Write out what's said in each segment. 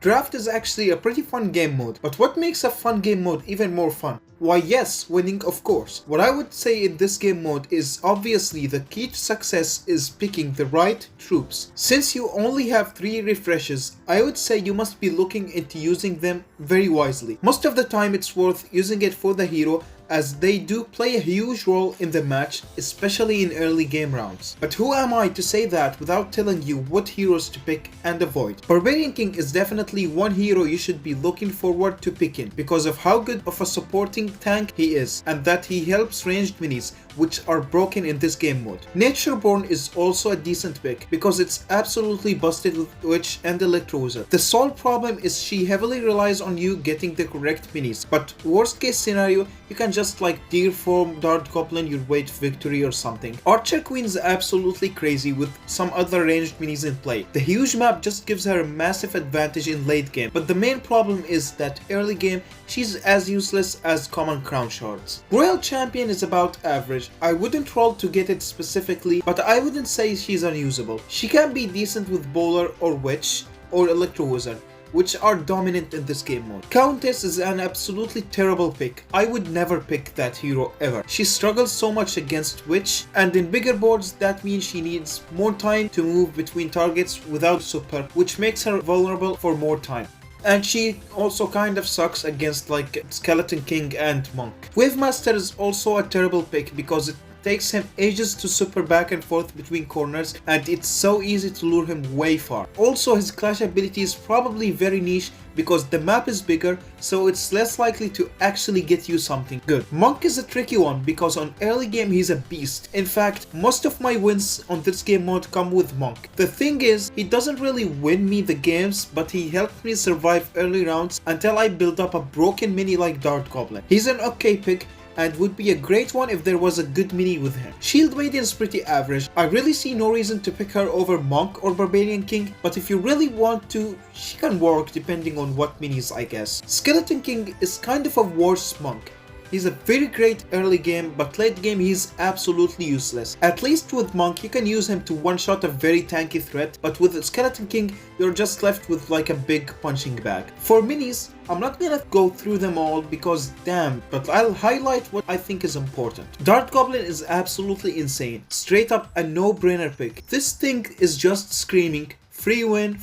Draft is actually a pretty fun game mode, but what makes a fun game mode even more fun? Why yes, winning of course. What I would say in this game mode is obviously the key to success is picking the right troops. Since you only have 3 refreshes, I would say you must be looking into using them very wisely. Most of the time it's worth using it for the hero, as they do play a huge role in the match, especially in early game rounds. But who am I to say that without telling you what heroes to pick and avoid? Barbarian King is definitely one hero you should be looking forward to picking because of how good of a supporting tank he is, and that he helps ranged minis, which are broken in this game mode. Natureborn is also a decent pick because it's absolutely busted with Witch and Electro Wizard. The sole problem is she heavily relies on you getting the correct minis, but worst case scenario, you can just like Deer Form, Dart Goblin your way to victory or something. Archer Queen is absolutely crazy with some other ranged minis in play. The huge map just gives her a massive advantage in late game, but the main problem is that early game she's as useless as common crown shards. Royal Champion is about average. I wouldn't roll to get it specifically, but I wouldn't say she's unusable. She can be decent with Bowler or Witch or Electro Wizard, which are dominant in this game mode. Countess is an absolutely terrible pick. I would never pick that hero ever. She struggles so much against Witch, and in bigger boards that means she needs more time to move between targets without super, which makes her vulnerable for more time. And she also kind of sucks against like Skeleton King and Monk. Wavemaster is also a terrible pick because it takes him ages to super back and forth between corners, and it's so easy to lure him way far. Also, his clash ability is probably very niche because the map is bigger, so it's less likely to actually get you something good. Monk is a tricky one because on early game he's a beast. In fact, most of my wins on this game mode come with Monk. The thing is, he doesn't really win me the games, but he helped me survive early rounds until I build up a broken mini like Dart Goblin. He's an okay pick, and would be a great one if there was a good mini with him. Shield Maiden is pretty average. I really see no reason to pick her over Monk or Barbarian King, but if you really want to, she can work depending on what minis, I guess. Skeleton King is kind of a worse Monk. He's a very great early game, but late game he's absolutely useless. At least with Monk you can use him to one-shot a very tanky threat, but with Skeleton King you're just left with like a big punching bag. For minis, I'm not gonna go through them all because damn, but I'll highlight what I think is important. Dart Goblin is absolutely insane. Straight up a no-brainer pick. This thing is just screaming, free win,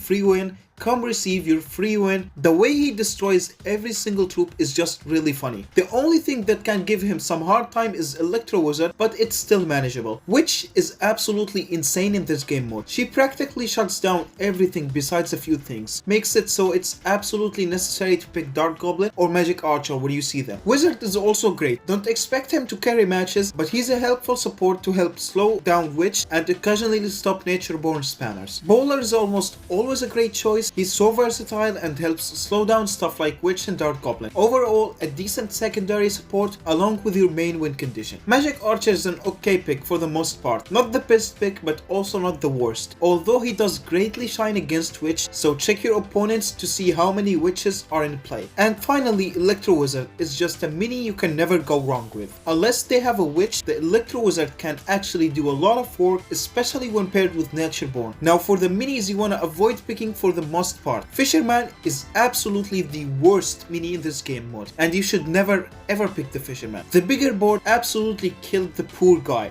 come receive your free win. The way he destroys every single troop is just really funny. The only thing that can give him some hard time is Electro Wizard, but it's still manageable. Witch is absolutely insane in this game mode. She practically shuts down everything besides a few things. Makes it so it's absolutely necessary to pick Dart Goblin or Magic Archer where you see them. Wizard is also great. Don't expect him to carry matches, but he's a helpful support to help slow down Witch and occasionally stop Natureborn spammers. Bowler is almost always a great choice. He's so versatile and helps slow down stuff like Witch and Dart Goblin. Overall, a decent secondary support along with your main win condition. Magic Archer is an okay pick for the most part. Not the best pick, but also not the worst. Although he does greatly shine against Witch, so check your opponents to see how many Witches are in play. And finally, Electro Wizard is just a mini you can never go wrong with. Unless they have a Witch, the Electro Wizard can actually do a lot of work, especially when paired with Natureborn. Now for the minis you want to avoid picking for the most part. Fisherman is absolutely the worst mini in this game mode, and you should never ever pick the Fisherman. The bigger board absolutely killed the poor guy.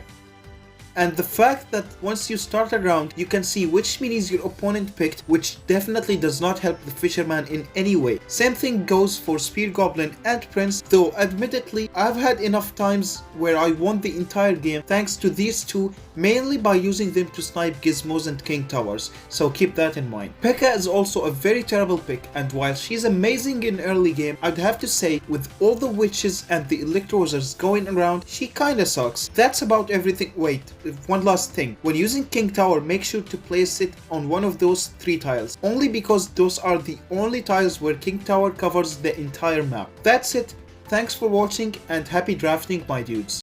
And the fact that once you start a round, you can see which minis your opponent picked, which definitely does not help the Fisherman in any way. Same thing goes for Spear Goblin and Prince, though admittedly, I've had enough times where I won the entire game thanks to these two, mainly by using them to snipe Gizmos and King Towers, so keep that in mind. P.E.K.K.A is also a very terrible pick, and while she's amazing in early game, I'd have to say, with all the witches and the Electro Wizards going around, she kinda sucks. That's about everything. Wait, one last thing. When using King Tower, make sure to place it on one of those 3 tiles, only because those are the only tiles where King Tower covers the entire map. That's it. Thanks for watching and happy drafting, my dudes.